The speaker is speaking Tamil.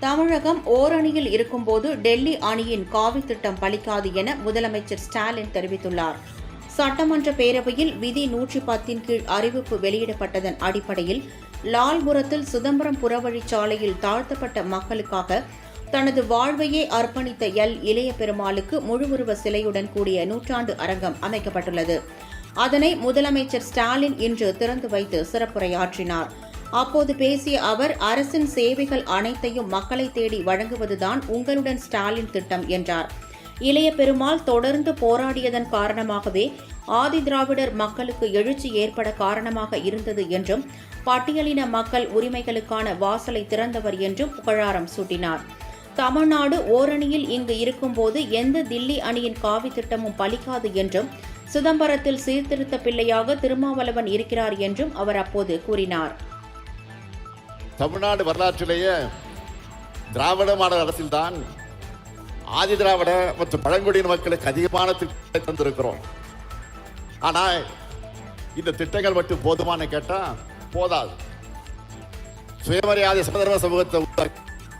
தமிழகம் ஓரணியில் இருக்கும்போது டெல்லி அணியின் காவி திட்டம் பலிக்காது என முதலமைச்சர் ஸ்டாலின் தெரிவித்துள்ளார். சட்டமன்ற பேரவையில் விதி 110 கீழ் அறிவிப்பு வெளியிடப்பட்டதன் அடிப்படையில் லால்புரத்தில் சிதம்பரம் புறவழிச்சாலையில் தாழ்த்தப்பட்ட மக்களுக்காக தனது வாழ்வையே அர்ப்பணித்த இளைய பெருமாளுக்கு முழுவுருவ சிலையுடன் கூடிய நூற்றாண்டு அரங்கம் அமைக்கப்பட்டுள்ளது. அதனை முதலமைச்சர் ஸ்டாலின் இன்று திறந்து வைத்து சிறப்புரையாற்றினார். அப்போது பேசிய அவர், அரசின் சேவைகள் அனைத்தையும் மக்களை தேடி வழங்குவதுதான் உங்களுடன் ஸ்டாலின் திட்டம் என்றார். இளைய பெருமாள் தொடர்ந்து போராடியதன் காரணமாகவே ஆதிதிராவிடர் மக்களுக்கு எழுச்சி ஏற்பட காரணமாக இருந்தது என்றும், பட்டியலின மக்கள் உரிமைகளுக்கான வாசலை திறந்தவர் என்றும் புகழாரம் சூட்டினார். தமிழ்நாடு ஓரணியில் இங்கு இருக்கும்போது எந்த தில்லி அணியின் காவி திட்டமும் பலிக்காது என்றும், சிதம்பரத்தில் சீர்திருத்த பிள்ளையாக திருமாவளவன் இருக்கிறார் என்றும் அவர் அப்போது கூறினார். தமிழ்நாடு வரலாற்றிலேயே திராவிட மாடல் அரசில்தான் ஆதி திராவிட மற்றும் பழங்குடியின மக்களுக்கு அதிகமான திட்டங்களை தந்திருக்கிறோம். ஆனால் இந்த திட்டங்கள் மட்டும் போதுமானு கேட்டா போதாது. சுயமரியாதை சமதர்ம சமூகத்தை